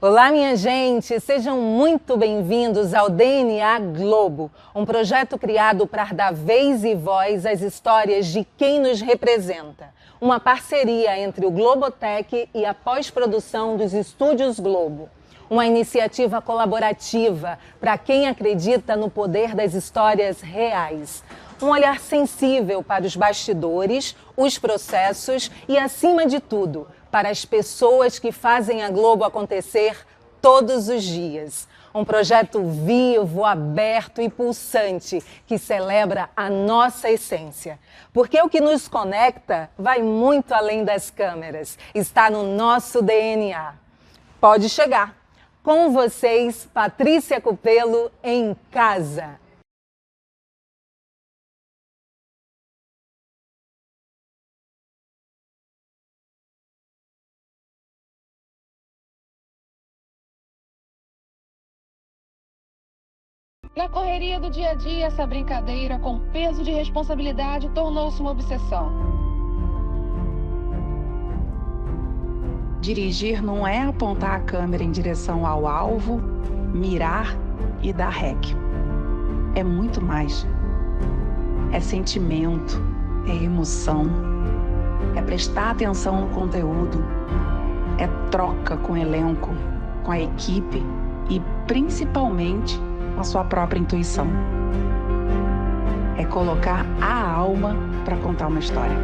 Olá, minha gente! Sejam muito bem-vindos ao DNA Globo, um projeto criado para dar vez e voz às histórias de quem nos representa. Uma parceria entre o Globotech e a pós-produção dos Estúdios Globo. Uma iniciativa colaborativa para quem acredita no poder das histórias reais. Um olhar sensível para os bastidores, os processos e, acima de tudo, para as pessoas que fazem a Globo acontecer todos os dias. Um projeto vivo, aberto e pulsante que celebra a nossa essência. Porque o que nos conecta vai muito além das câmeras, está no nosso DNA. Pode chegar. Com vocês, Patrícia Cupelo em casa. Na correria do dia a dia, essa brincadeira com peso de responsabilidade tornou-se uma obsessão. Dirigir não é apontar a câmera em direção ao alvo, mirar e dar rec. É muito mais. É sentimento, é emoção, é prestar atenção no conteúdo, é troca com o elenco, com a equipe e, principalmente, a sua própria intuição. É colocar a alma para contar uma história.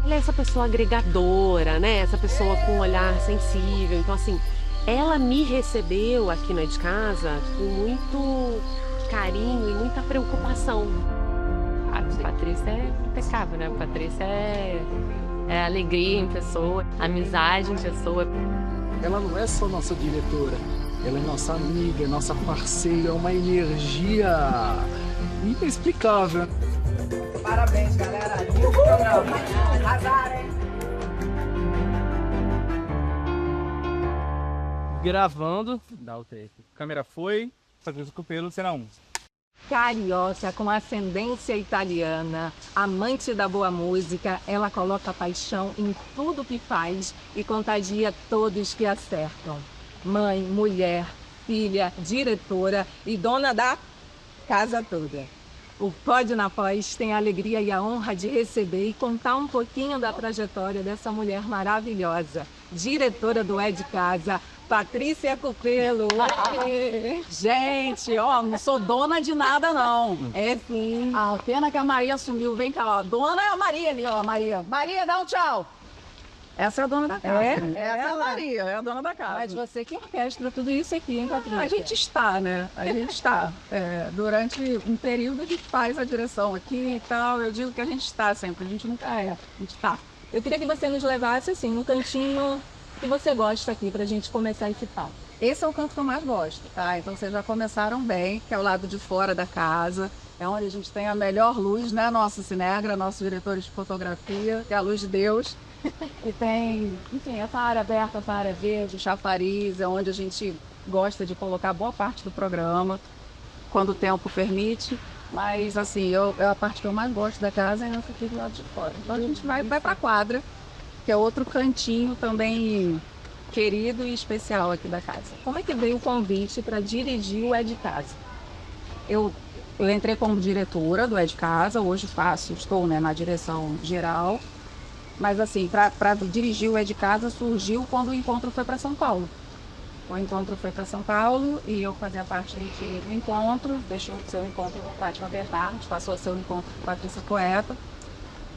Ela é essa pessoa agregadora, né? Essa pessoa com um olhar sensível. Então, assim, ela me recebeu aqui na de casa com muito carinho e muita preocupação. A Patrícia é impecável, né? A Patrícia é alegria em pessoa, amizade em pessoa. Ela não é só nossa diretora, ela é nossa amiga, nossa parceira, é uma energia inexplicável. Parabéns, galera. Lindo programa. Arrasaram, hein? Gravando, dá o take. Câmera foi, Patrícia Cupelo, cena 1. Carioca, com ascendência italiana, amante da boa música, ela coloca paixão em tudo que faz e contagia todos que acertam. Mãe, mulher, filha, diretora e dona da casa toda. O Pode na Pós tem a alegria e a honra de receber e contar um pouquinho da trajetória dessa mulher maravilhosa, diretora do É de Casa, Patrícia Cupelo. Gente, ó, não sou dona de nada, não. É sim. A pena que a Maria sumiu. Vem cá, ó. Dona é a Maria ali, ó, Maria. Maria, dá um tchau. Essa é a dona da casa. Essa é a Maria, é a dona da casa. Mas você que orquestra tudo isso aqui, hein, Patrícia? A gente está, né? A gente está. Durante um período a gente faz a direção aqui e tal. Eu digo que a gente está sempre, a gente nunca é. A gente está. Eu queria que você nos levasse, assim, no cantinho que você gosta aqui, pra gente começar esse papo. Esse é o canto que eu mais gosto, tá? Então vocês já começaram bem, que é o lado de fora da casa. É onde a gente tem a melhor luz, né? Nossa cinegra, nossos diretores de fotografia, que é a luz de Deus. E tem, enfim, essa área aberta, essa área verde, chafariz, é onde a gente gosta de colocar boa parte do programa, quando o tempo permite. Mas, assim, a parte que eu mais gosto da casa é essa aqui do lado de fora. Então a gente vai para a quadra, que é outro cantinho também querido e especial aqui da casa. Como é que veio o convite para dirigir o É de Casa? Eu entrei como diretora do É de Casa, hoje estou, né, na direção geral. Mas assim, para dirigir o É de Casa surgiu quando o encontro foi para São Paulo. O encontro foi para São Paulo e eu fazia parte do encontro, deixou de ser o encontro com Fátima Bernardes, passou a ser o encontro com Patrícia Poeta.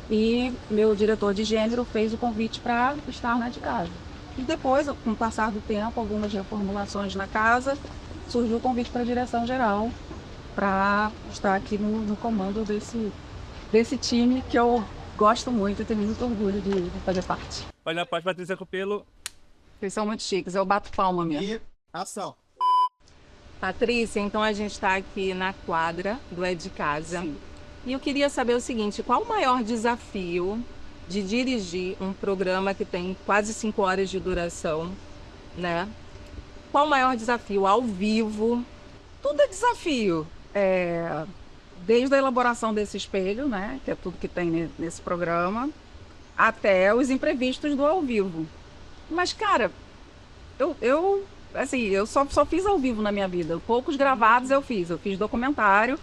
E meu diretor de gênero fez o convite para estar na de casa. E depois, com o passar do tempo, algumas reformulações na casa, surgiu o convite para a direção geral, para estar aqui no comando desse time que eu gosto muito e tenho muito orgulho de fazer parte. Pode na parte, Patrícia Cupelo. Vocês são muito chiques, eu bato palma mesmo. E ação. Patrícia, então a gente está aqui na quadra do É de Casa. Sim. E eu queria saber o seguinte, qual o maior desafio de dirigir um programa que tem quase 5 horas de duração, né? Qual o maior desafio ao vivo? Tudo é desafio. Desde a elaboração desse espelho, né? Que é tudo que tem nesse programa, até os imprevistos do ao vivo. Mas, cara, eu só fiz ao vivo na minha vida. Poucos gravados eu fiz. Eu fiz documentário,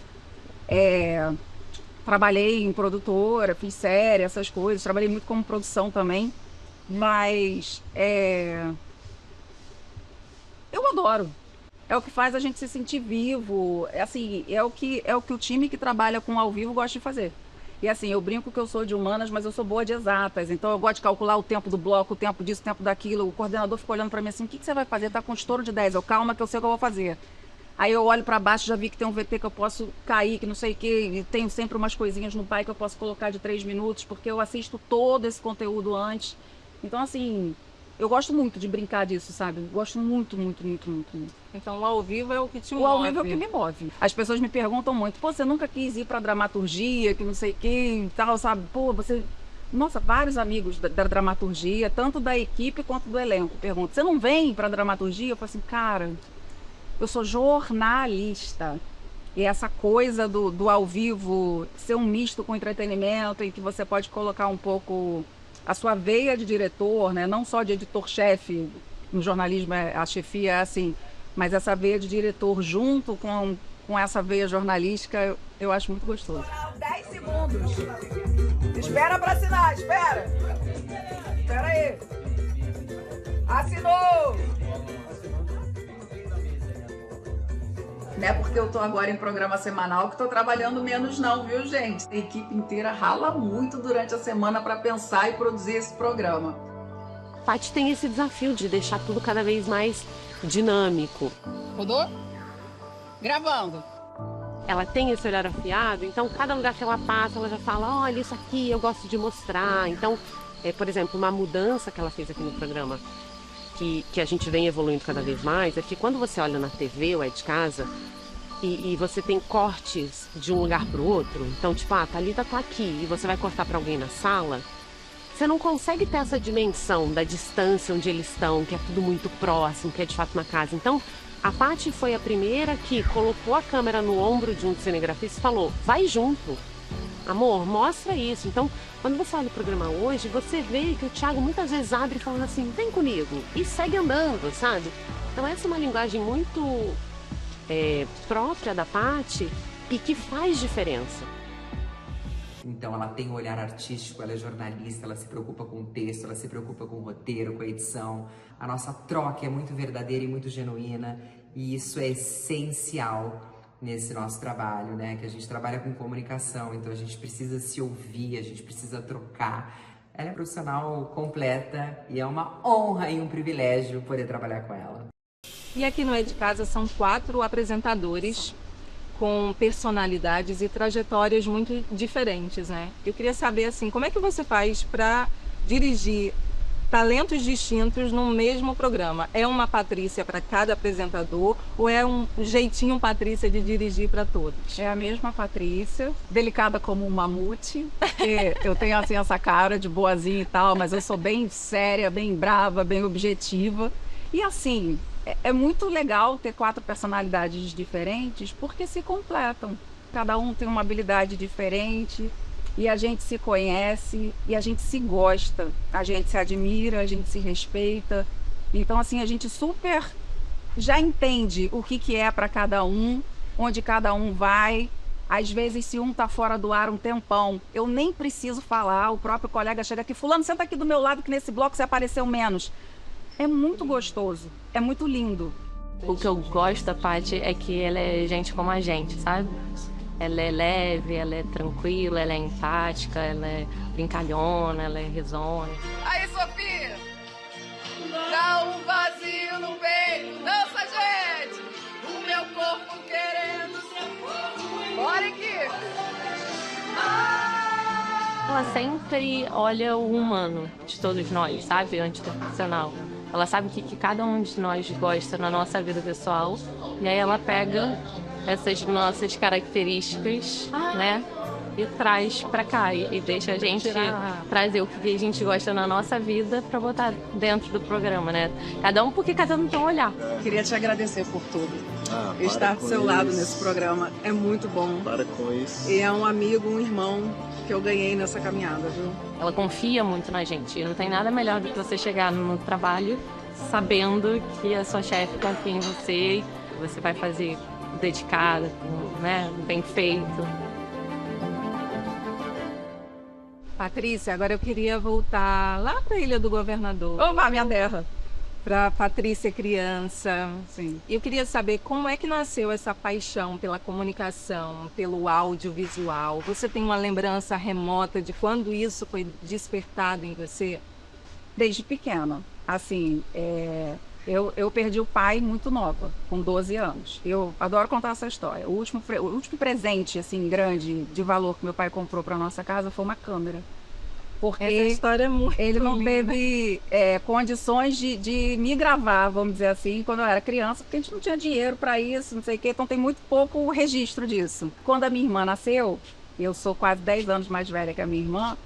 trabalhei em produtora, fiz série, essas coisas. Trabalhei muito como produção também. Mas eu adoro. É o que faz a gente se sentir vivo. É o que o time que trabalha com ao vivo gosta de fazer. E assim, eu brinco que eu sou de humanas, mas eu sou boa de exatas. Então eu gosto de calcular o tempo do bloco, o tempo disso, o tempo daquilo. O coordenador fica olhando pra mim assim, o que você vai fazer? Tá com estouro de 10. Calma que eu sei o que eu vou fazer. Aí eu olho pra baixo, já vi que tem um VT que eu posso cair, que não sei o quê. E tenho sempre umas coisinhas no pai que eu posso colocar de 3 minutos, porque eu assisto todo esse conteúdo antes. Então assim, eu gosto muito de brincar disso, sabe? Gosto muito, muito, muito, muito, muito. Então o ao vivo é o que te move. O ao vivo é o que me move. As pessoas me perguntam muito, pô, você nunca quis ir pra dramaturgia, que não sei o que e tal, sabe? Pô, você... Nossa, vários amigos da dramaturgia, tanto da equipe quanto do elenco, perguntam, você não vem pra dramaturgia? Eu falo assim, cara, eu sou jornalista. E essa coisa do ao vivo ser um misto com entretenimento, em que você pode colocar um pouco a sua veia de diretor, né? Não só de editor-chefe, no jornalismo a chefia é assim, mas essa veia de diretor junto com essa veia jornalística, eu acho muito gostoso. 10 segundos. Espera pra assinar, espera. Espera aí. Assinou. Não é porque eu tô agora em programa semanal que tô trabalhando menos não, viu, gente? A equipe inteira rala muito durante a semana para pensar e produzir esse programa. A Paty tem esse desafio de deixar tudo cada vez mais dinâmico. Rodou? Gravando. Ela tem esse olhar afiado, então cada lugar que ela passa, ela já fala, olha, isso aqui eu gosto de mostrar. Então, por exemplo, uma mudança que ela fez aqui no programa, que a gente vem evoluindo cada vez mais, é que quando você olha na TV ou é de casa, e você tem cortes de um lugar para o outro, então tipo, a Thalita tá aqui e você vai cortar para alguém na sala, você não consegue ter essa dimensão da distância onde eles estão, que é tudo muito próximo, que é de fato uma casa. Então, a Paty foi a primeira que colocou a câmera no ombro de um cinegrafista e falou, vai junto, amor, mostra isso. Então, quando você olha o programa hoje, você vê que o Thiago muitas vezes abre e fala assim, vem comigo, e segue andando, sabe? Então essa é uma linguagem muito própria da Paty e que faz diferença. Então ela tem um olhar artístico, ela é jornalista, ela se preocupa com o texto, ela se preocupa com o roteiro, com a edição. A nossa troca é muito verdadeira e muito genuína, e isso é essencial nesse nosso trabalho, né? Que a gente trabalha com comunicação, então a gente precisa se ouvir, a gente precisa trocar. Ela é profissional completa e é uma honra e um privilégio poder trabalhar com ela. E aqui no É de Casa são 4 apresentadores com personalidades e trajetórias muito diferentes, né? Eu queria saber, assim, como é que você faz para dirigir talentos distintos no mesmo programa? É uma Patrícia para cada apresentador ou é um jeitinho Patrícia de dirigir para todos? É a mesma Patrícia, delicada como um mamute, porque eu tenho assim essa cara de boazinha e tal, mas eu sou bem séria, bem brava, bem objetiva. E assim, é muito legal ter 4 personalidades diferentes porque se completam. Cada um tem uma habilidade diferente. E a gente se conhece, e a gente se gosta, a gente se admira, a gente se respeita. Então, assim, a gente super já entende o que é para cada um, onde cada um vai. Às vezes, se um tá fora do ar um tempão, eu nem preciso falar, o próprio colega chega aqui, fulano, senta aqui do meu lado que nesse bloco você apareceu menos. É muito gostoso, é muito lindo. O que eu gosto da Paty é que ela é gente como a gente, sabe? Ela é leve, ela é tranquila, ela é empática, ela é brincalhona, ela é risonha. Aí, Sofia! Dá um vazio no peito, dança, gente! O meu corpo querendo ser. Bora, equipe! Ela sempre olha o humano de todos nós, sabe? Antes do profissional. Ela sabe o que cada um de nós gosta na nossa vida pessoal. E aí ela pega essas nossas características, né? E traz pra cá. E deixa a gente trazer o que a gente gosta na nossa vida pra botar dentro do programa, né? Cada um porque cada um tem um olhar. Queria te agradecer por tudo. Estar do seu lado nesse programa é muito bom. Para com isso. E é um amigo, um irmão que eu ganhei nessa caminhada, viu? Ela confia muito na gente. E não tem nada melhor do que você chegar no trabalho sabendo que a sua chefe confia em você e você vai fazer dedicado, né? Bem feito. Patrícia, agora eu queria voltar lá para a Ilha do Governador. Opa, minha terra! Para Patrícia criança. Sim. Eu queria saber como é que nasceu essa paixão pela comunicação, pelo audiovisual. Você tem uma lembrança remota de quando isso foi despertado em você? Desde pequena. Assim, eu perdi o pai muito nova, com 12 anos. Eu adoro contar essa história. O último presente, assim, grande, de valor que meu pai comprou para nossa casa foi uma câmera. Porque essa história é muito ele não linda. teve condições de me gravar, vamos dizer assim, quando eu era criança, porque a gente não tinha dinheiro para isso, não sei o quê, então tem muito pouco registro disso. Quando a minha irmã nasceu, eu sou quase 10 anos mais velha que a minha irmã,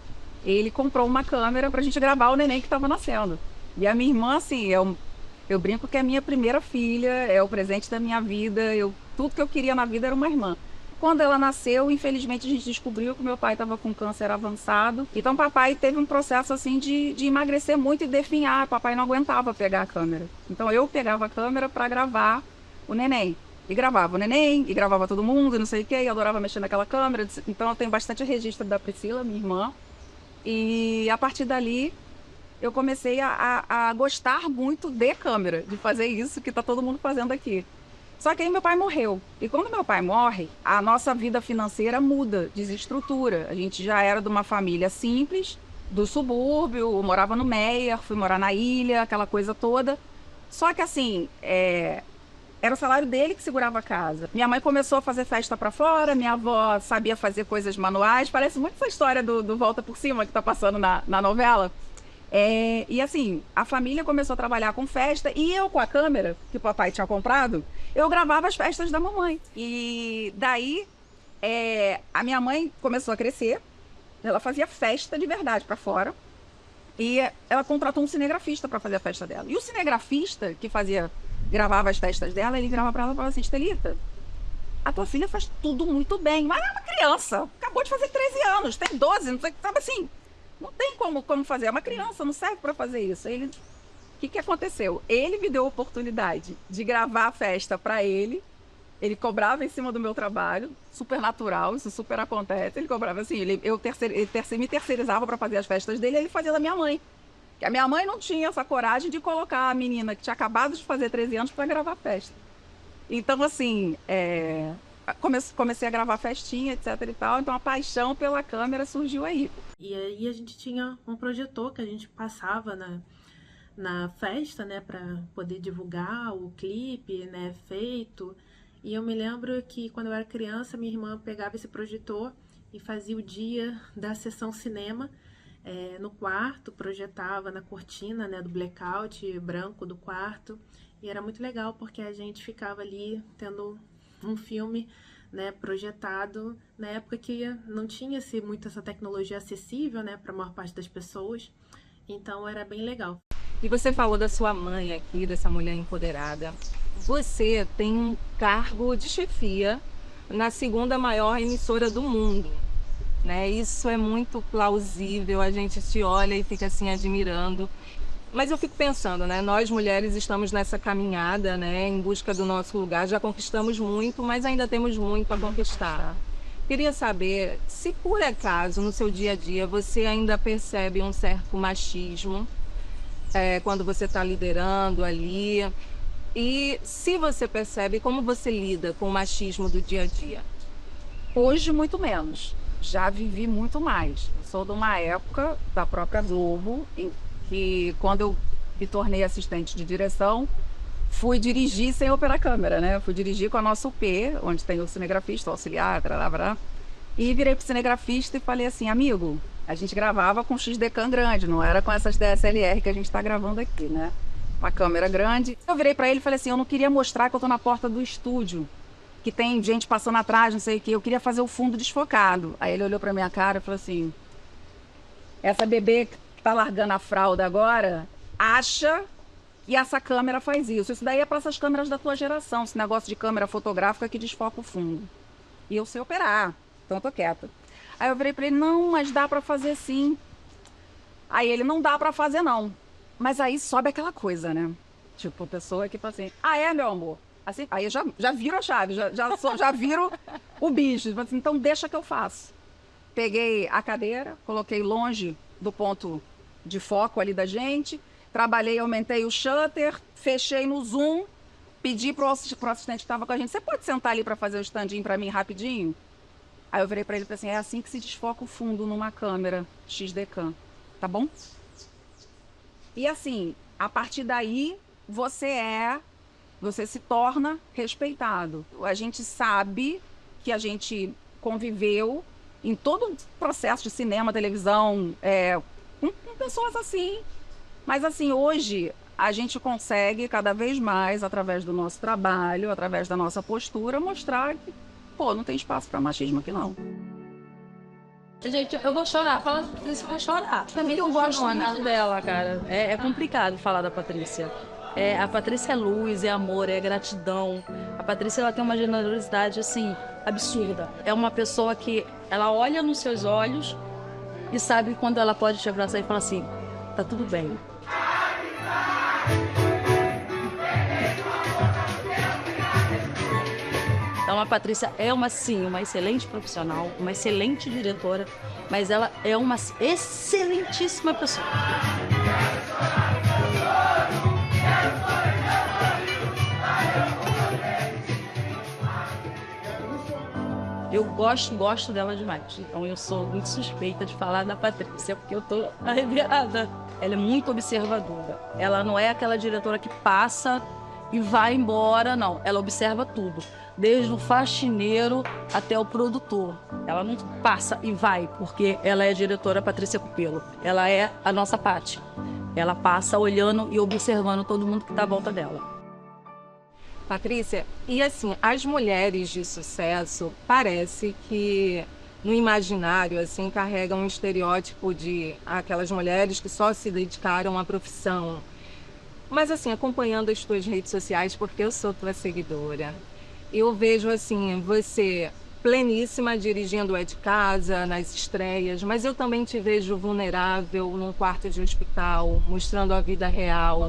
ele comprou uma câmera pra gente gravar o neném que estava nascendo. E a minha irmã, assim, eu brinco que é a minha primeira filha, é o presente da minha vida, tudo que eu queria na vida era uma irmã. Quando ela nasceu, infelizmente, a gente descobriu que meu pai estava com câncer avançado. Então, papai teve um processo, assim, de emagrecer muito e definhar. Papai não aguentava pegar a câmera. Então, eu pegava a câmera para gravar o neném. E gravava o neném, e gravava todo mundo, e não sei o quê. E adorava mexer naquela câmera. Então, eu tenho bastante registro da Priscila, minha irmã. E, a partir dali, eu comecei a gostar muito de câmera, de fazer isso que está todo mundo fazendo aqui. Só que aí meu pai morreu. E quando meu pai morre, a nossa vida financeira muda, desestrutura. A gente já era de uma família simples, do subúrbio, eu morava no Meier, fui morar na ilha, aquela coisa toda. Só que assim, era o salário dele que segurava a casa. Minha mãe começou a fazer festa pra fora, minha avó sabia fazer coisas manuais. Parece muito essa história do Volta por Cima que tá passando na novela. E assim, a família começou a trabalhar com festa e eu com a câmera que o papai tinha comprado, eu gravava as festas da mamãe. E daí a minha mãe começou a crescer, ela fazia festa de verdade pra fora e ela contratou um cinegrafista para fazer a festa dela. E o cinegrafista que gravava as festas dela, ele gravava pra ela e falava assim: Estelita, a tua filha faz tudo muito bem, mas é uma criança, acabou de fazer 13 anos, tem 12, não sei, sabe assim. Não tem como fazer, é uma criança, não serve para fazer isso. Aí o que aconteceu? Ele me deu a oportunidade de gravar a festa para ele cobrava em cima do meu trabalho, super natural, isso super acontece, ele cobrava assim, ele me terceirizava para fazer as festas dele, e ele fazia da minha mãe. Porque a minha mãe não tinha essa coragem de colocar a menina que tinha acabado de fazer 13 anos para gravar a festa. Então, assim, comecei a gravar festinha, etc e tal, então a paixão pela câmera surgiu aí. E aí a gente tinha um projetor que a gente passava na festa, né, para poder divulgar o clipe, né, feito. E eu me lembro que quando eu era criança, minha irmã pegava esse projetor e fazia o dia da sessão cinema no quarto, projetava na cortina, né, do blackout branco do quarto. E era muito legal porque a gente ficava ali tendo um filme, né, projetado na época que não tinha muito essa tecnologia acessível, né, para a maior parte das pessoas. Então era bem legal. E você falou da sua mãe aqui, dessa mulher empoderada. Você tem um cargo de chefia na segunda maior emissora do mundo, né? Isso é muito plausível, a gente te olha e fica assim admirando. Mas eu fico pensando, né? Nós mulheres estamos nessa caminhada, né? Em busca do nosso lugar. Já conquistamos muito, mas ainda temos muito a conquistar. Queria saber se por acaso no seu dia a dia você ainda percebe um certo machismo quando você está liderando ali. E se você percebe, como você lida com o machismo do dia a dia? Hoje, muito menos. Já vivi muito mais. Eu sou de uma época da própria Globo, em que quando eu me tornei assistente de direção, fui dirigir sem operar câmera, né? Fui dirigir com a nossa UP, onde tem o cinegrafista, o auxiliar, e virei pro cinegrafista e falei assim: amigo, a gente gravava com XD-Cam grande, não era com essas DSLR que a gente está gravando aqui, né? Uma câmera grande. Eu virei para ele e falei assim: eu não queria mostrar que eu tô na porta do estúdio, que tem gente passando atrás, não sei o que, eu queria fazer o fundo desfocado. Aí ele olhou pra minha cara e falou assim: essa bebê que tá largando a fralda agora, acha que essa câmera faz isso. Isso daí é para essas câmeras da tua geração, esse negócio de câmera fotográfica que desfoca o fundo. E eu sei operar, então eu tô quieta. Aí eu virei pra ele, não, mas dá pra fazer sim. Aí ele, não dá pra fazer não. Mas aí sobe aquela coisa, né? Tipo, a pessoa que fala assim, meu amor? Assim, aí eu já viro a chave, já viro o bicho. Assim, então deixa que eu faço. Peguei a cadeira, coloquei longe do ponto de foco ali da gente, trabalhei, aumentei o shutter, fechei no zoom, pedi pro assistente que estava com a gente, você pode sentar ali para fazer o standinho para mim rapidinho? Aí eu virei para ele e falei assim, é assim que se desfoca o fundo numa câmera XD-Cam, tá bom? E assim, a partir daí, você se torna respeitado. A gente sabe que a gente conviveu em todo o processo de cinema, televisão, com pessoas assim. Mas assim, hoje a gente consegue cada vez mais, através do nosso trabalho, através da nossa postura, mostrar que, pô, não tem espaço para machismo aqui não. Gente, eu vou chorar. Fala da Patrícia, eu vou chorar. Também eu gosto muito dela, cara. É complicado falar da Patrícia. A Patrícia é luz, é amor, é gratidão. A Patrícia, ela tem uma generosidade, assim, absurda. É uma pessoa que ela olha nos seus olhos e sabe quando ela pode te abraçar e falar assim, tá tudo bem. Então a Patrícia é uma excelente profissional, uma excelente diretora, mas ela é uma excelentíssima pessoa. Eu gosto dela demais. Então eu sou muito suspeita de falar da Patrícia, porque eu tô arrepiada. Ela é muito observadora. Ela não é aquela diretora que passa e vai embora, não. Ela observa tudo, desde o faxineiro até o produtor. Ela não passa e vai, porque ela é a diretora Patrícia Cupelo. Ela é a nossa Paty. Ela passa olhando e observando todo mundo que está à volta dela. Patrícia, e assim, as mulheres de sucesso, parece que no imaginário, assim, carregam um estereótipo de aquelas mulheres que só se dedicaram à profissão. Mas assim, acompanhando as tuas redes sociais, porque eu sou tua seguidora, eu vejo assim, você pleníssima dirigindo É de Casa, nas estreias, mas eu também te vejo vulnerável num quarto de hospital, mostrando a vida real.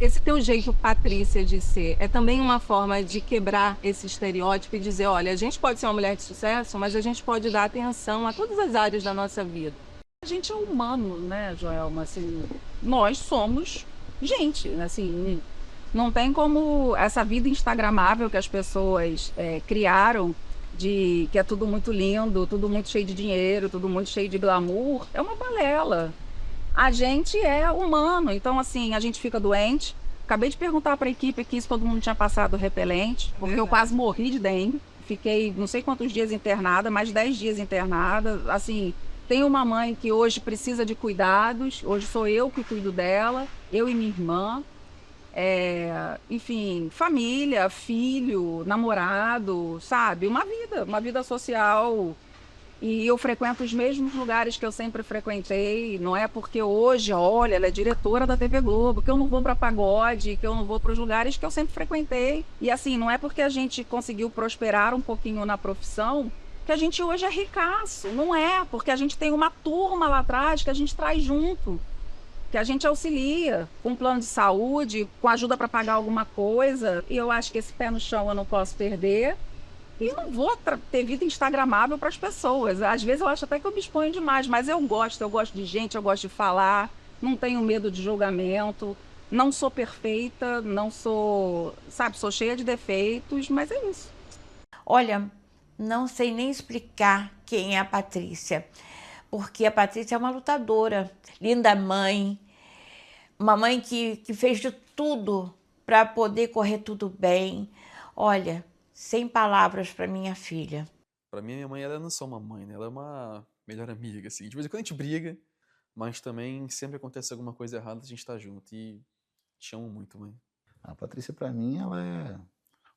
Esse teu jeito, Patrícia, de ser, é também uma forma de quebrar esse estereótipo e dizer, olha, a gente pode ser uma mulher de sucesso, mas a gente pode dar atenção a todas as áreas da nossa vida. A gente é humano, né, Joelma? Assim, nós somos gente, assim, não tem como essa vida instagramável que as pessoas criaram, de que é tudo muito lindo, tudo muito cheio de dinheiro, tudo muito cheio de glamour, é uma balela. A gente é humano, então assim, a gente fica doente. Acabei de perguntar para a equipe aqui se todo mundo tinha passado repelente, porque eu quase morri de dengue. Fiquei não sei quantos dias internada, mais de 10 dias internada. Assim, tenho uma mãe que hoje precisa de cuidados, hoje sou eu que cuido dela, eu e minha irmã. Enfim, família, filho, namorado, sabe? Uma vida social. E eu frequento os mesmos lugares que eu sempre frequentei. Não é porque hoje, olha, ela é diretora da TV Globo, que eu não vou para pagode, que eu não vou para os lugares que eu sempre frequentei. E assim, não é porque a gente conseguiu prosperar um pouquinho na profissão que a gente hoje é ricaço. Não é, porque a gente tem uma turma lá atrás que a gente traz junto, que a gente auxilia com um plano de saúde, com ajuda para pagar alguma coisa. E eu acho que esse pé no chão eu não posso perder. E não vou ter vida instagramável para as pessoas. Às vezes eu acho até que eu me exponho demais, mas eu gosto de gente, eu gosto de falar, não tenho medo de julgamento, não sou perfeita, não sou, sabe, sou cheia de defeitos, mas é isso. Olha, não sei nem explicar quem é a Patrícia, porque a Patrícia é uma lutadora, linda mãe, uma mãe que fez de tudo para poder correr tudo bem. Olha, sem palavras para minha filha. Para mim, minha mãe, ela não é só uma mãe, né? Ela é uma melhor amiga, assim. De vez em quando a gente briga, mas também sempre acontece alguma coisa errada, a gente tá junto. E te amo muito, mãe. A Patrícia, para mim, ela é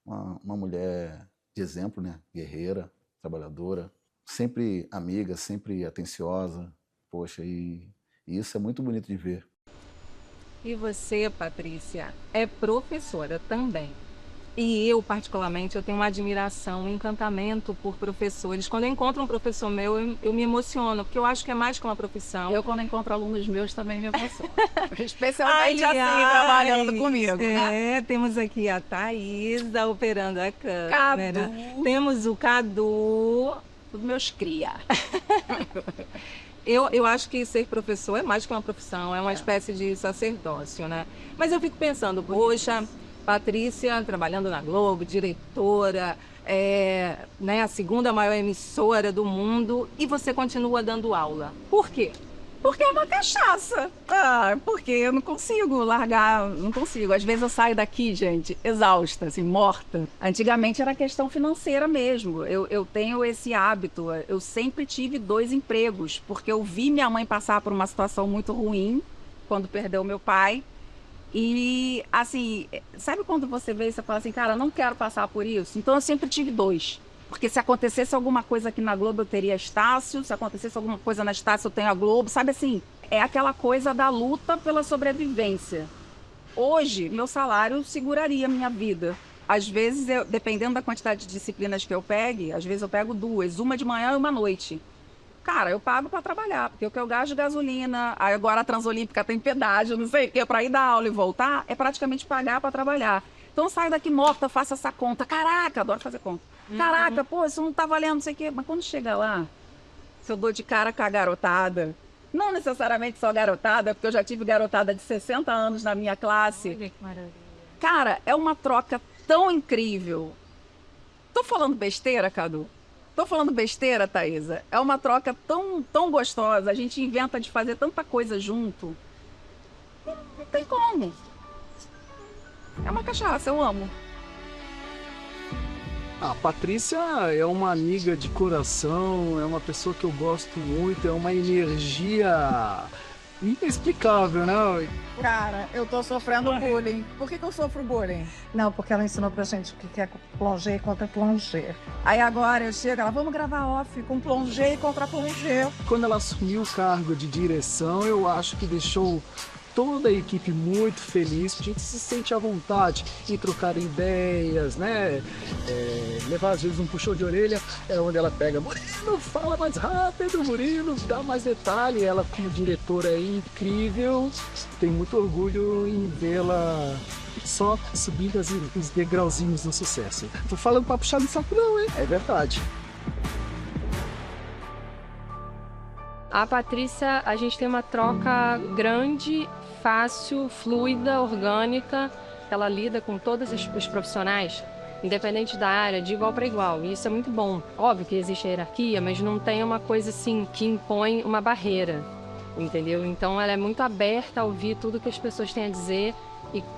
uma mulher de exemplo, né? Guerreira, trabalhadora, sempre amiga, sempre atenciosa. Poxa, e isso é muito bonito de ver. E você, Patrícia, é professora também. E eu, particularmente, eu tenho uma admiração, um encantamento por professores. Quando eu encontro um professor meu, eu me emociono, porque eu acho que é mais que uma profissão. Eu, quando encontro alunos meus, também me emociono. Especialmente trabalhando comigo. Temos aqui a Thaísa operando a câmera. Temos o Cadu. Os meus cria. Eu acho que ser professor é mais que uma profissão, é uma espécie de sacerdócio, né? Mas eu fico pensando, poxa, Patrícia trabalhando na Globo, diretora, né, a segunda maior emissora do mundo, e você continua dando aula. Por quê? Porque é uma cachaça. Porque eu não consigo largar, não consigo. Às vezes eu saio daqui, gente, exausta, assim, morta. Antigamente era questão financeira mesmo. Eu tenho esse hábito. Eu sempre tive 2 empregos, porque eu vi minha mãe passar por uma situação muito ruim quando perdeu meu pai. E, assim, sabe quando você vê e você fala assim, cara, não quero passar por isso? Então eu sempre tive 2. Porque se acontecesse alguma coisa aqui na Globo, eu teria Estácio. Se acontecesse alguma coisa na Estácio, eu tenho a Globo. Sabe assim, é aquela coisa da luta pela sobrevivência. Hoje, meu salário seguraria a minha vida. Às vezes, dependendo da quantidade de disciplinas que eu pegue, às vezes eu pego 2, uma de manhã e uma à noite. Cara, eu pago para trabalhar, porque o que eu gasto de gasolina, aí agora a Transolímpica tem pedágio, não sei o que, para ir dar aula e voltar, é praticamente pagar para trabalhar. Então eu saio daqui morta, faço essa conta. Caraca, adoro fazer conta. Caraca, pô, isso não tá valendo, não sei o quê. Mas quando chega lá, se eu dou de cara com a garotada, não necessariamente só garotada, porque eu já tive garotada de 60 anos na minha classe. Olha que maravilha. Cara, é uma troca tão incrível. Tô falando besteira, Cadu? Tô falando besteira, Thaísa? É uma troca tão gostosa. A gente inventa de fazer tanta coisa junto. Não tem como. É uma cachaça, eu amo. A Patrícia é uma amiga de coração, é uma pessoa que eu gosto muito, é uma energia inexplicável, né? Cara, eu tô sofrendo bullying. Por que eu sofro bullying? Não, porque ela ensinou pra gente o que é plongé contra plongé. Aí agora eu chego, ela, vamos gravar off com plongé contra plongé. Quando ela assumiu o cargo de direção, eu acho que deixou toda a equipe muito feliz. A gente se sente à vontade em trocar ideias, né? Levar às vezes um puxão de orelha, é onde ela pega, Murilo, fala mais rápido, Murilo, dá mais detalhe. Ela como diretora é incrível, tenho muito orgulho em vê-la só subindo os degrauzinhos do sucesso. Tô falando pra puxar no saco não, hein? É verdade. A Patrícia, a gente tem uma troca grande, fácil, fluida, orgânica. Ela lida com todos os profissionais, independente da área, de igual para igual. E isso é muito bom. Óbvio que existe hierarquia, mas não tem uma coisa assim que impõe uma barreira, entendeu? Então ela é muito aberta a ouvir tudo que as pessoas têm a dizer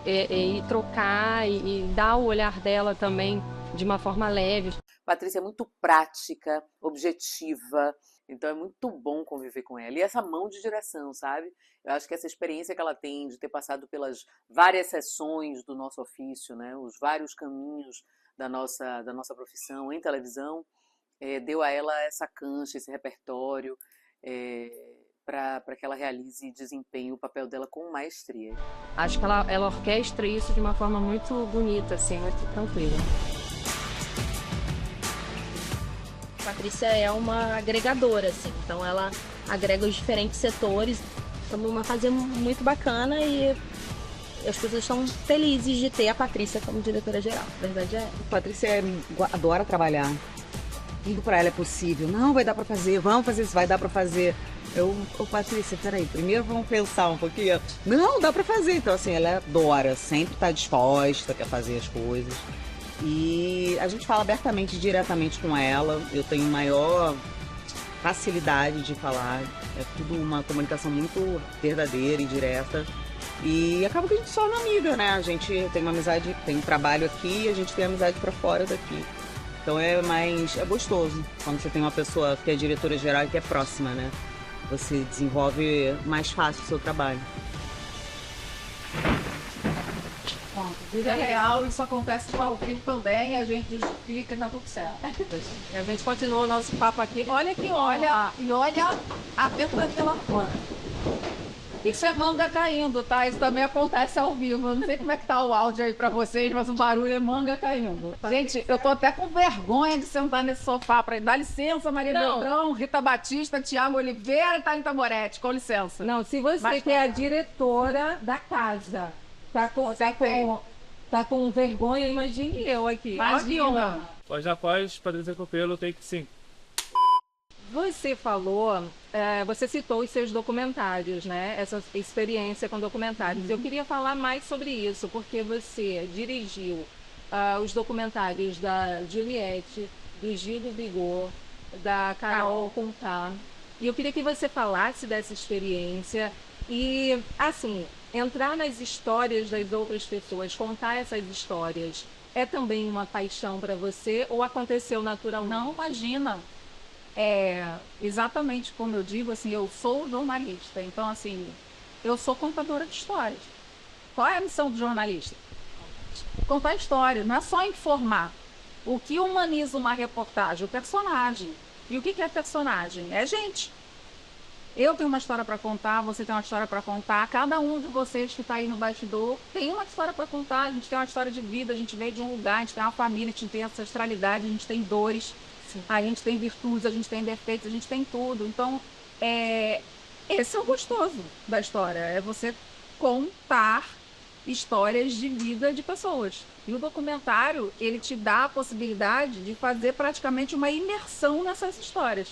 e trocar e dar o olhar dela também de uma forma leve. Patrícia é muito prática, objetiva, então é muito bom conviver com ela. E essa mão de direção, sabe? Eu acho que essa experiência que ela tem de ter passado pelas várias sessões do nosso ofício, né? Os vários caminhos da nossa profissão em televisão, deu a ela essa cancha, esse repertório, para que ela realize e desempenhe o papel dela com maestria. Acho que ela orquestra isso de uma forma muito bonita, assim, muito tranquila. A Patrícia é uma agregadora, assim, então ela agrega os diferentes setores. Estamos numa fase muito bacana e as pessoas estão felizes de ter a Patrícia como diretora-geral. A verdade é. A Patrícia adora trabalhar. Tudo para ela é possível. Não, vai dar para fazer, vamos fazer isso, vai dar para fazer. Patrícia, peraí, primeiro vamos pensar um pouquinho. Não, dá para fazer. Então, assim, ela adora, sempre tá disposta, quer fazer as coisas. E a gente fala abertamente, diretamente com ela. Eu tenho maior facilidade de falar. É tudo uma comunicação muito verdadeira e direta. E acaba que a gente só é uma amiga, né? A gente tem uma amizade, tem um trabalho aqui e a gente tem amizade pra fora daqui. Então é gostoso quando você tem uma pessoa que é diretora geral e que é próxima, né? Você desenvolve mais fácil o seu trabalho. Vida real, isso acontece com o filho também, a gente explica e dá tudo certo. A gente continua o nosso papo aqui. Olha que olha, e olha a dentro daquela fã. Isso é manga caindo, tá? Isso também acontece ao vivo. Eu não sei como é que tá o áudio aí pra vocês, mas o barulho é manga caindo. Gente, eu tô até com vergonha de sentar nesse sofá pra ir. Dá licença, Maria Beltrão, Rita Batista, Tiago Oliveira e Thalita Moretti. Com licença. Não, se você que é a diretora da casa tá com vergonha, imagine eu aqui. Imagina. Após após, Patrícia Copelo, take 5. Você falou, você citou os seus documentários, né? Essa experiência com documentários. Eu queria falar mais sobre isso, porque você dirigiu os documentários da Juliette, do Gil do Vigor, da Carol Conká. E eu queria que você falasse dessa experiência e, assim, entrar nas histórias das outras pessoas, contar essas histórias. É também uma paixão para você ou aconteceu naturalmente? Não, imagina. Exatamente como eu digo, assim, eu sou jornalista, então assim, eu sou contadora de histórias. Qual é a missão do jornalista? Contar história, não é só informar. O que humaniza uma reportagem? O personagem. E o que é personagem? É gente. Eu tenho uma história para contar, você tem uma história para contar, cada um de vocês que está aí no bastidor tem uma história para contar, a gente tem uma história de vida, a gente veio de um lugar, a gente tem uma família, a gente tem ancestralidade, a gente tem dores. A gente tem virtudes, a gente tem defeitos, a gente tem tudo. Então, esse é o gostoso da história. É você contar histórias de vida de pessoas. E o documentário, ele te dá a possibilidade de fazer praticamente uma imersão nessas histórias.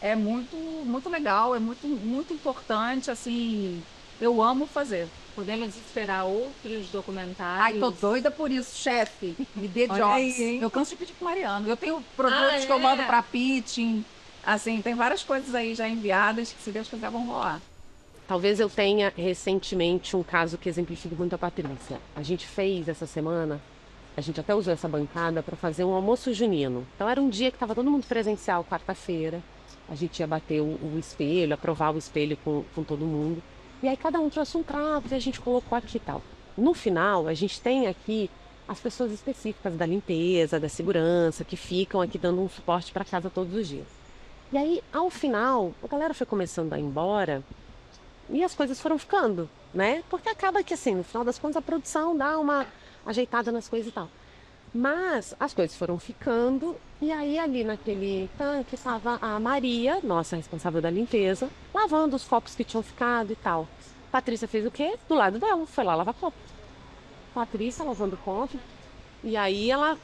É muito, muito legal, é muito, muito importante, assim, eu amo fazer. Podemos esperar outros documentários? Ai, tô doida por isso, chefe. Me dê Olha jobs. aí, Eu canso de pedir pro Mariano. Eu tenho produtos que eu mando pra pitching. Assim, tem várias coisas aí já enviadas que, se Deus quiser, vão rolar. Talvez eu tenha recentemente um caso que exemplifique muito a Patrícia. A gente fez essa semana, a gente até usou essa bancada para fazer um almoço junino. Então era um dia que estava todo mundo presencial, quarta-feira. A gente ia bater o espelho, aprovar o espelho com todo mundo. E aí cada um trouxe um prato e a gente colocou aqui e tal. No final, a gente tem aqui as pessoas específicas da limpeza, da segurança, que ficam aqui dando um suporte para casa todos os dias. E aí, ao final, a galera foi começando a ir embora e as coisas foram ficando, né? Porque acaba que, assim, no final das contas, a produção dá uma ajeitada nas coisas e tal. Mas as coisas foram ficando e aí ali naquele tanque estava a Maria, nossa responsável da limpeza, lavando os copos que tinham ficado e tal. Patrícia fez o quê? Do lado dela, foi lá lavar copo. Patrícia lavando copo. E aí ela,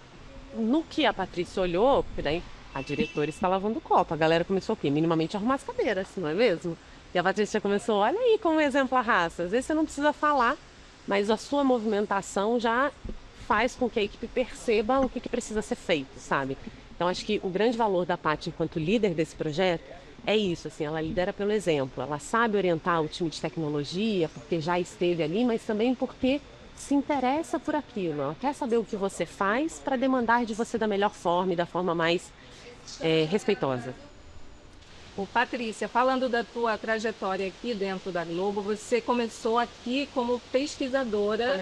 no que a Patrícia olhou, porque daí a diretora está lavando copo, a galera começou o quê? Minimamente a arrumar as cadeiras, não é mesmo? E a Patrícia começou, olha aí como exemplo a raça. Às vezes você não precisa falar, mas a sua movimentação já faz com que a equipe perceba o que precisa ser feito, sabe? Então, acho que o grande valor da Paty enquanto líder desse projeto é isso, assim, ela lidera pelo exemplo, ela sabe orientar o time de tecnologia, porque já esteve ali, mas também porque se interessa por aquilo, ela quer saber o que você faz para demandar de você da melhor forma e da forma mais respeitosa. Ô, Patrícia, falando da tua trajetória aqui dentro da Globo, você começou aqui como pesquisadora,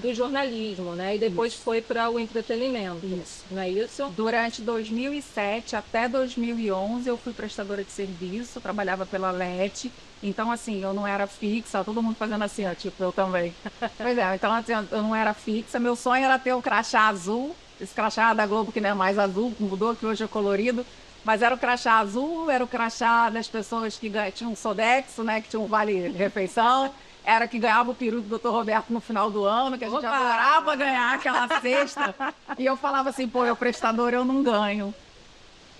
do jornalismo, né? E depois foi para o entretenimento. Isso. Não é isso? Durante 2007 até 2011 eu fui prestadora de serviço, trabalhava pela LET. Então, assim, eu não era fixa, todo mundo fazendo assim, ó, tipo, eu também. Pois é, então assim, eu não era fixa, meu sonho era ter o crachá azul, esse crachá da Globo que não é mais azul, mudou, que hoje é colorido. Mas era o crachá azul, era o crachá das pessoas que tinham um Sodexo, né, que tinham um vale-refeição. Era que ganhava o peru do Dr. Roberto no final do ano, que a gente adorava ganhar aquela cesta. E eu falava assim, pô, eu prestadora eu não ganho.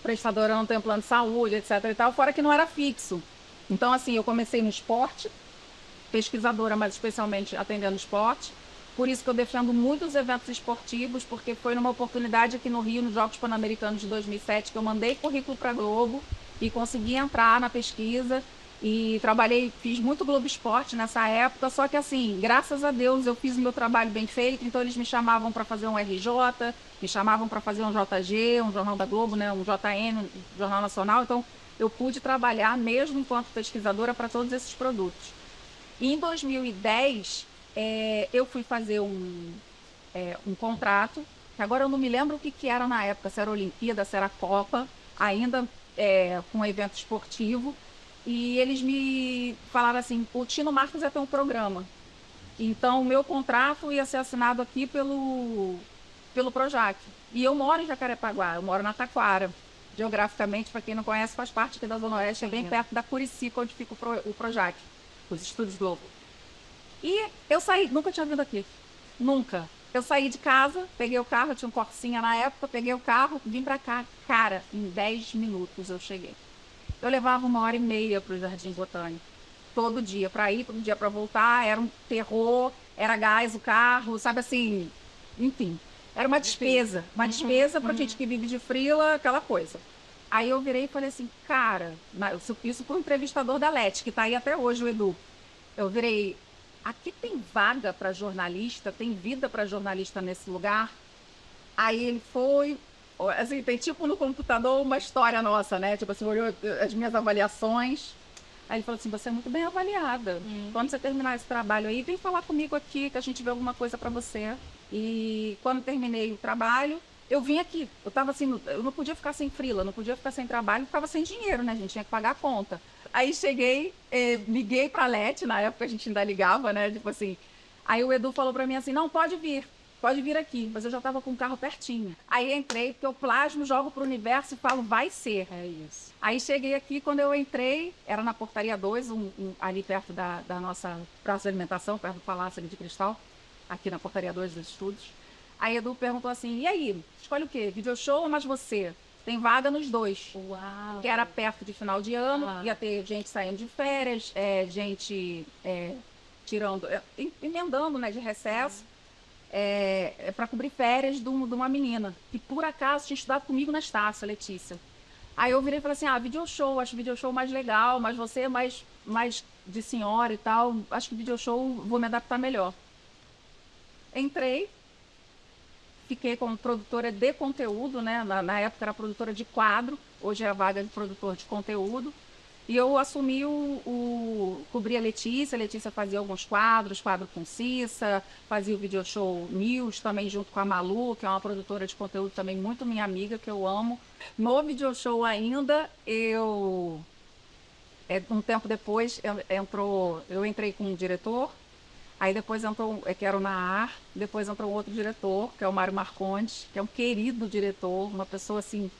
Prestadora eu não tenho plano de saúde, etc e tal, fora que não era fixo. Então, assim, eu comecei no esporte, pesquisadora, mas especialmente atendendo esporte. Por isso que eu defendo muitos eventos esportivos, porque foi numa oportunidade aqui no Rio, nos Jogos Pan-Americanos de 2007, que eu mandei currículo para a Globo e consegui entrar na pesquisa e trabalhei, fiz muito Globo Esporte nessa época, só que assim, graças a Deus eu fiz o meu trabalho bem feito, então eles me chamavam para fazer um RJ, me chamavam para fazer um JG, um Jornal da Globo, né, um JN, um Jornal Nacional, então eu pude trabalhar mesmo enquanto pesquisadora para todos esses produtos. E em 2010... eu fui fazer um contrato, que agora eu não me lembro o que era na época, se era Olimpíada, se era Copa, ainda com um evento esportivo. e eles me falaram assim, o Tino Marcos ia ter um programa. Então, o meu contrato ia ser assinado aqui pelo Projac. E eu moro em Jacarepaguá, eu moro na Taquara. Geograficamente, para quem não conhece, faz parte aqui da Zona Oeste, é bem perto da Curicica, onde fica o Projac, os Estúdios Globo. E eu saí, nunca tinha vindo aqui, nunca. Eu saí de casa, peguei o carro, eu tinha um Corsinha na época, peguei o carro, vim para cá. Cara, em 10 minutos eu cheguei. Eu levava 1h30 para o Jardim Botânico, todo dia, para ir, todo dia para voltar, era um terror, era gás o carro, sabe assim, enfim. Era uma despesa para gente que vive de freela, aquela coisa. Aí eu virei e falei assim, cara, isso para o entrevistador da LET, que está aí até hoje, o Edu. Eu virei, aqui tem vaga para jornalista, tem vida para jornalista nesse lugar? Aí ele foi, assim, tem tipo no computador uma história nossa, né? Tipo assim, olhou as minhas avaliações. Aí ele falou assim, você é muito bem avaliada. Quando você terminar esse trabalho aí, vem falar comigo aqui, que a gente vê alguma coisa para você. E quando terminei o trabalho, eu vim aqui. Eu tava assim, eu não podia ficar sem freela, não podia ficar sem trabalho, ficava sem dinheiro, né? A gente tinha que pagar a conta. Aí cheguei, liguei pra LET, na época a gente ainda ligava, né? Tipo assim. Aí o Edu falou pra mim assim, não, pode vir aqui. Mas eu já tava com o carro pertinho. Aí entrei, porque eu plasmo, jogo pro universo e falo, vai ser. É isso. Aí cheguei aqui, quando eu entrei, era na Portaria 2, ali perto da nossa praça de alimentação, perto do Palácio ali de Cristal, aqui na Portaria 2 dos estúdios. Aí Edu perguntou assim, e aí, escolhe o quê? Video show ou mais você? Tem vaga nos dois. Uau. Que era perto de final de ano, ia ter gente saindo de férias, gente emendando, né, de recesso, para cobrir férias de uma menina, que por acaso tinha estudado comigo na Estácio, a Letícia. Aí eu virei e falei assim, video show, acho video show mais legal, mas você é mais de senhora e tal, acho que video show vou me adaptar melhor. Entrei, fiquei como produtora de conteúdo, né? Na época era produtora de quadro, hoje é a vaga de produtor de conteúdo. E eu assumi cobri a Letícia fazia alguns quadro com Cissa, fazia o Video Show News também junto com a Malu, que é uma produtora de conteúdo também muito minha amiga, que eu amo. No Video Show ainda, um tempo depois, eu entrei com um diretor. Aí depois entrou, que era o Naar, depois entrou outro diretor, que é o Mário Marcondes, que é um querido diretor, uma pessoa assim,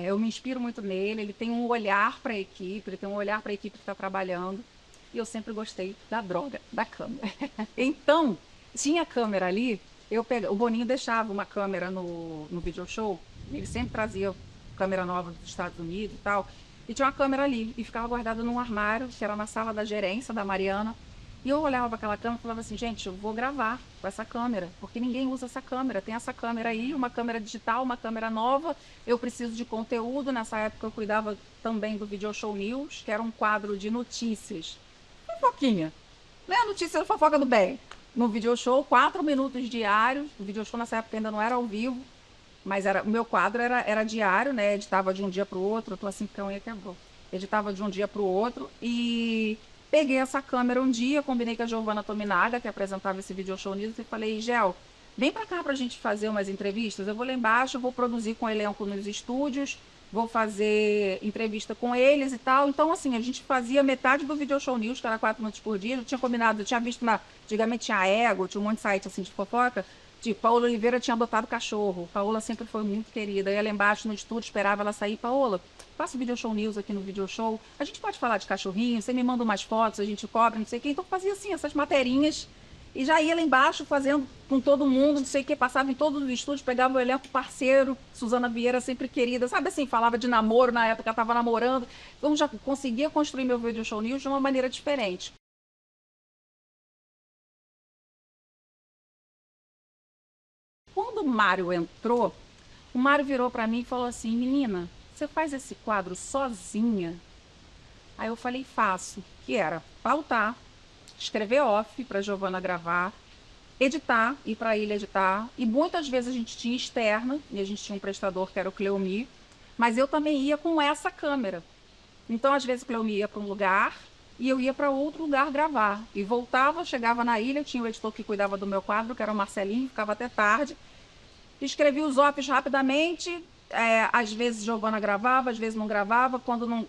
eu me inspiro muito nele, ele tem um olhar para a equipe, ele tem um olhar para a equipe que está trabalhando, e eu sempre gostei da droga, da câmera. Então, tinha câmera ali, o Boninho deixava uma câmera no video show, ele sempre trazia câmera nova dos Estados Unidos e tal, e tinha uma câmera ali, e ficava guardada num armário, que era na sala da gerência da Mariana. E eu olhava para aquela câmera e falava assim, gente, eu vou gravar com essa câmera, porque ninguém usa essa câmera. Tem essa câmera aí, uma câmera digital, uma câmera nova. Eu preciso de conteúdo. Nessa época eu cuidava também do Video Show News, que era um quadro de notícias. Fofoquinha. Não é a notícia da fofoca do bem. No Video Show, 4 minutos diários. O Video Show nessa época ainda não era ao vivo, mas o meu quadro era diário, né? Editava de um dia para o outro. Eu tô assim, porque a unha quebrou. Editava de um dia para o outro e... Peguei essa câmera um dia, combinei com a Giovana Tominaga, que apresentava esse Video Show News, e falei, Gel, vem pra cá pra gente fazer umas entrevistas. Eu vou lá embaixo, vou produzir com o elenco nos estúdios, vou fazer entrevista com eles e tal. Então, assim, a gente fazia metade do Video Show News, que era 4 minutos por dia. Eu tinha combinado, eu tinha visto antigamente tinha a Ego, tinha um monte de site assim de fofoca. Tipo, Paola Oliveira tinha adotado cachorro. Paola sempre foi muito querida. Eu ia lá embaixo no estúdio, esperava ela sair. Paola, faço Video Show News aqui no Video Show. A gente pode falar de cachorrinho, você me manda umas fotos, a gente cobra, não sei o quê. Então fazia assim, essas materinhas. E já ia lá embaixo fazendo com todo mundo, não sei o quê. Passava em todos os estúdios, pegava o elenco parceiro. Suzana Vieira, sempre querida. Sabe assim, falava de namoro na época, estava namorando. Então já conseguia construir meu Video Show News de uma maneira diferente. Quando o Mário entrou, o Mário virou para mim e falou assim, menina, você faz esse quadro sozinha? Aí eu falei, faço. Que era pautar, escrever off para Giovana gravar, editar, ir para a ilha editar. E muitas vezes a gente tinha externa, e a gente tinha um prestador que era o Cleomi, mas eu também ia com essa câmera. Então, às vezes, o Cleomi ia para um lugar e eu ia para outro lugar gravar. E voltava, chegava na ilha, tinha o editor que cuidava do meu quadro, que era o Marcelinho, ficava até tarde. Escrevi os offs rapidamente, às vezes Giovana gravava, às vezes não gravava. Quando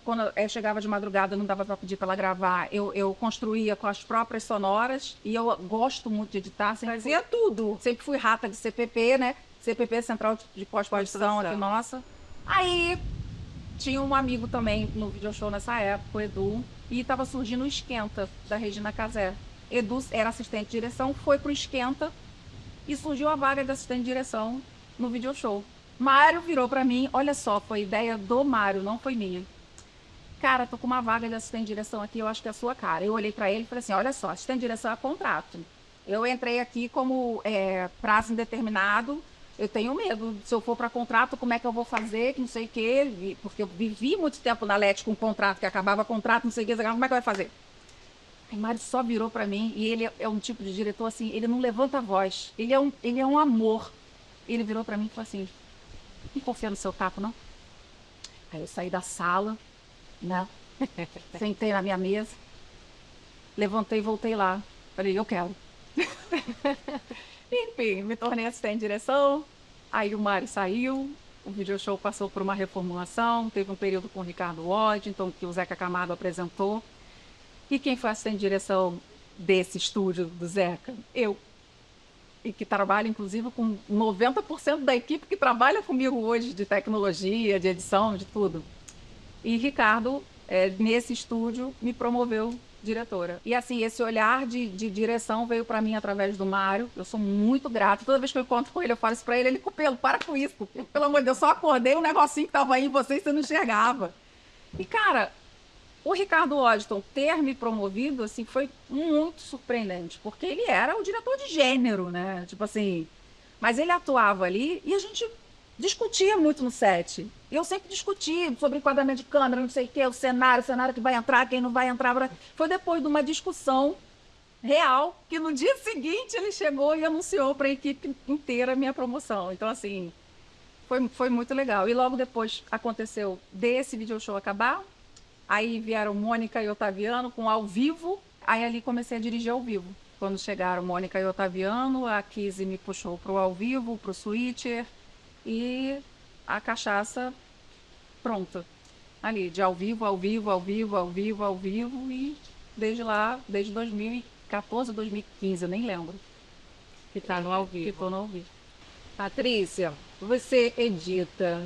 chegava de madrugada, não dava para pedir para ela gravar, eu construía com as próprias sonoras. E eu gosto muito de editar. Fazia tudo. Sempre fui rata de CPP, né? CPP, Central de Pós-Produção aqui, nossa. Aí tinha um amigo também no video show nessa época, o Edu, e estava surgindo o Esquenta, da Regina Casé. Edu era assistente de direção, foi pro Esquenta e surgiu a vaga de assistente de direção no video show. Mário virou para mim, olha só, foi ideia do Mário, não foi minha. Cara, tô com uma vaga de assistente de direção aqui, eu acho que é a sua cara. Eu olhei para ele e falei assim, olha só, assistente de direção é contrato. Eu entrei aqui como prazo indeterminado, eu tenho medo, se eu for para contrato, como é que eu vou fazer, que não sei o quê, porque eu vivi muito tempo na LET com contrato, que acabava contrato, não sei o quê, como é que vai fazer? Aí Mário só virou para mim, e ele é um tipo de diretor assim, ele não levanta a voz, ele é um amor. Ele virou para mim e falou assim, não confia no seu taco, não? Aí eu saí da sala, né? Sentei na minha mesa, levantei e voltei lá. Falei, eu quero. Enfim, me tornei assistente de direção. Aí o Mário saiu, o video show passou por uma reformulação, teve um período com o Ricardo Waddington, que o Zeca Camargo apresentou. E quem foi assistente de direção desse estúdio do Zeca? Eu. E que trabalha, inclusive, com 90% da equipe que trabalha comigo hoje, de tecnologia, de edição, de tudo. E Ricardo, nesse estúdio, me promoveu diretora. E assim, esse olhar de direção veio para mim através do Mário. Eu sou muito grata. Toda vez que eu encontro com ele, eu falo isso para ele, Cupelo, para com isso. Porque, pelo amor de Deus, só acordei um negocinho que tava aí em você e você não enxergava. E, cara, o Ricardo Waddington ter me promovido, assim, foi muito surpreendente, porque ele era o diretor de gênero, né? Tipo assim, mas ele atuava ali e a gente discutia muito no set. Eu sempre discuti sobre enquadramento de câmera, não sei o quê, o cenário que vai entrar, quem não vai entrar. Foi depois de uma discussão real que no dia seguinte ele chegou e anunciou para a equipe inteira a minha promoção. Então, assim, foi muito legal. E logo depois aconteceu desse video show acabar. Aí vieram Mônica e Otaviano com ao vivo. Aí ali comecei a dirigir ao vivo. Quando chegaram Mônica e Otaviano, a Kizzy me puxou pro ao vivo, pro Switcher. E a cachaça pronta. Ali, de ao vivo, ao vivo, ao vivo, ao vivo, ao vivo. E desde lá, desde 2014, 2015, eu nem lembro. Que tá no ao vivo. Que tô no ao vivo. Patrícia, você edita,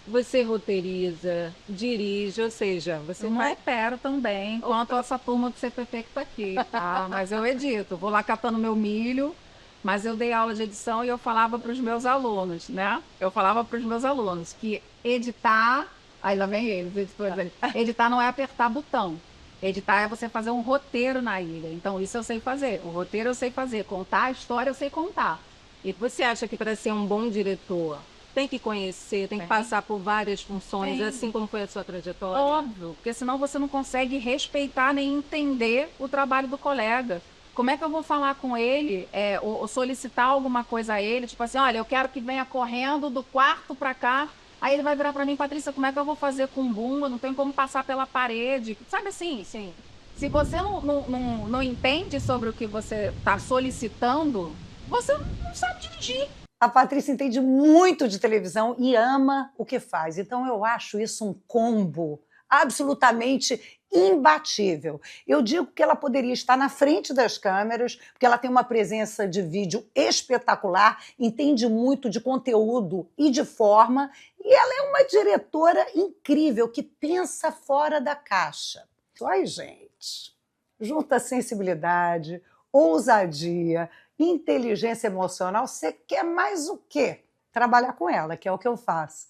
você roteiriza, dirige, ou seja, você não faz... opero também, quanto essa turma do CPP que tá aqui, tá? Mas eu edito, vou lá catando meu milho, mas eu dei aula de edição e eu falava para os meus alunos, né? Eu falava para os meus alunos que editar, aí lá vem eles, editores ali, editar não é apertar botão. Editar é você fazer um roteiro na ilha. Então isso eu sei fazer, o roteiro eu sei fazer, contar a história eu sei contar. E você acha que para ser um bom diretor, tem que conhecer, tem que passar por várias funções, assim como foi a sua trajetória? Óbvio, porque senão você não consegue respeitar nem entender o trabalho do colega. Como é que eu vou falar com ele, ou solicitar alguma coisa a ele, tipo assim, olha, eu quero que venha correndo do quarto para cá, aí ele vai virar para mim, Patrícia, como é que eu vou fazer com bumba? Não tem como passar pela parede, sabe assim? Sim. Se você não entende sobre o que você está solicitando, você não sabe dirigir. A Patrícia entende muito de televisão e ama o que faz. Então, eu acho isso um combo absolutamente imbatível. Eu digo que ela poderia estar na frente das câmeras, porque ela tem uma presença de vídeo espetacular, entende muito de conteúdo e de forma, e ela é uma diretora incrível, que pensa fora da caixa. Ai, gente, junta sensibilidade, ousadia, inteligência emocional, você quer mais o quê? Trabalhar com ela, que é o que eu faço.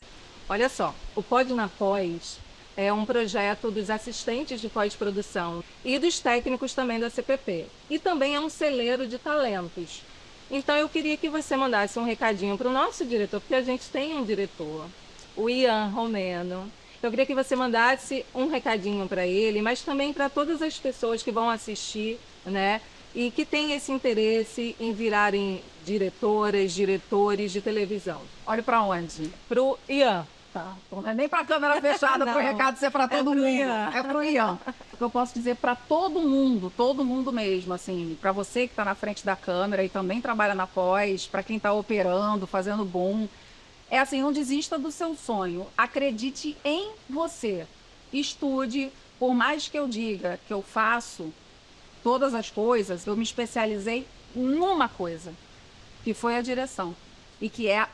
Olha só, o Pode na Pós é um projeto dos assistentes de pós-produção e dos técnicos também da CPP. E também é um celeiro de talentos. Então eu queria que você mandasse um recadinho para o nosso diretor, porque a gente tem um diretor, o Ian Romeno. Eu queria que você mandasse um recadinho para ele, mas também para todas as pessoas que vão assistir, né? E que têm esse interesse em virarem diretoras, diretores de televisão. Olha para onde? Pro Ian. Tá. Não é nem para a câmera fechada para o recado ser para todo mundo. É para o Ian. O que eu posso dizer para todo mundo mesmo, assim, para você que está na frente da câmera e também trabalha na pós, para quem está operando, fazendo boom, É assim, não desista do seu sonho. Acredite em você. Estude. Por mais que eu diga que eu faço todas as coisas, eu me especializei numa coisa, que foi a direção. E que é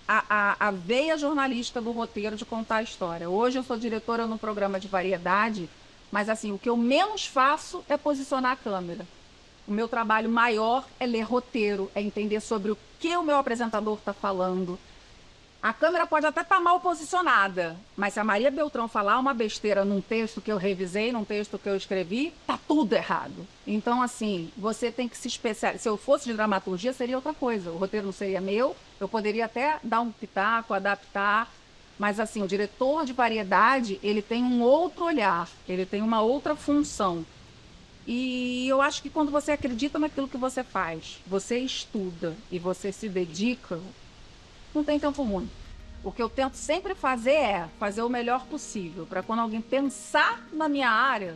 a veia jornalística do roteiro de contar a história. Hoje eu sou diretora no programa de variedade, mas assim, o que eu menos faço é posicionar a câmera. O meu trabalho maior é ler roteiro, é entender sobre o que o meu apresentador está falando. A câmera pode até estar mal posicionada, mas se a Maria Beltrão falar uma besteira num texto que eu revisei, num texto que eu escrevi, tá tudo errado. Então, assim, você tem que se especializar. Se eu fosse de dramaturgia, seria outra coisa. O roteiro não seria meu, eu poderia até dar um pitaco, adaptar, mas, assim, o diretor de variedade, ele tem um outro olhar, ele tem uma outra função. E eu acho que quando você acredita naquilo que você faz, você estuda e você se dedica, não tem tempo ruim. O que eu tento sempre fazer é fazer o melhor possível, para quando alguém pensar na minha área,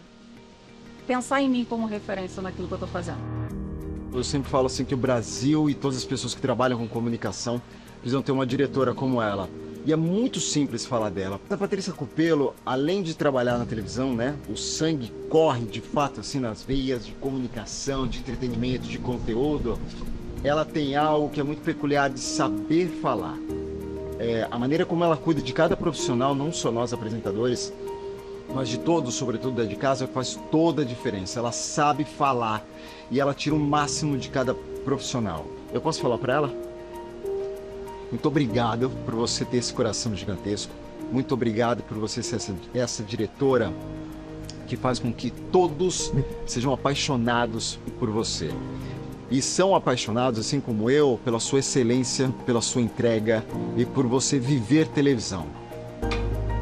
pensar em mim como referência naquilo que eu estou fazendo. Eu sempre falo assim que o Brasil e todas as pessoas que trabalham com comunicação precisam ter uma diretora como ela. E é muito simples falar dela. A Patrícia Cupelo, além de trabalhar na televisão, né, o sangue corre de fato assim nas veias de comunicação, de entretenimento, de conteúdo. Ela tem algo que é muito peculiar de saber falar. A maneira como ela cuida de cada profissional, não só nós apresentadores, mas de todos, sobretudo da de casa, faz toda a diferença. Ela sabe falar e ela tira o máximo de cada profissional. Eu posso falar para ela? Muito obrigado por você ter esse coração gigantesco. Muito obrigado por você ser essa diretora que faz com que todos sejam apaixonados por você. E são apaixonados, assim como eu, pela sua excelência, pela sua entrega e por você viver televisão.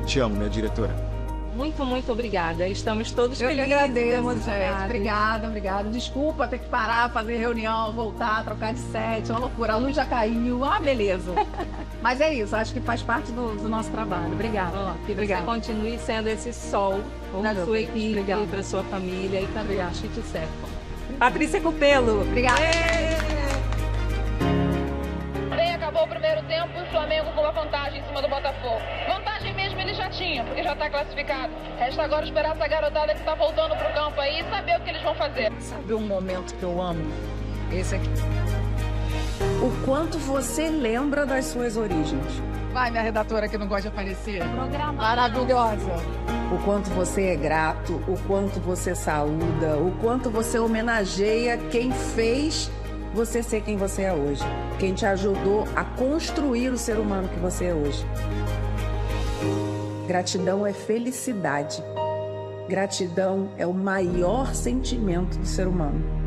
Te amo, minha diretora. Muito, muito obrigada. Estamos todos felizes. Eu que agradeço, gente. Obrigada. Desculpa ter que parar, fazer reunião, voltar, trocar de set. Uma loucura. A luz já caiu. Beleza. Mas é isso. Acho que faz parte do nosso trabalho. Obrigada. Que você continue sendo esse sol na sua equipe, para sua família e também acho que te serve. Patrícia Cupelo. Obrigada. Bem, acabou o primeiro tempo e o Flamengo com uma vantagem em cima do Botafogo. Vantagem mesmo ele já tinha, porque já está classificado. Resta agora esperar essa garotada que está voltando pro campo aí e saber o que eles vão fazer. Sabe um momento que eu amo? Esse aqui. O quanto você lembra das suas origens. Vai, minha redatora que não gosta de aparecer. Maravilhosa. O quanto você é grato, o quanto você saúda, o quanto você homenageia quem fez você ser quem você é hoje. Quem te ajudou a construir o ser humano que você é hoje. Gratidão é felicidade. Gratidão é o maior sentimento do ser humano.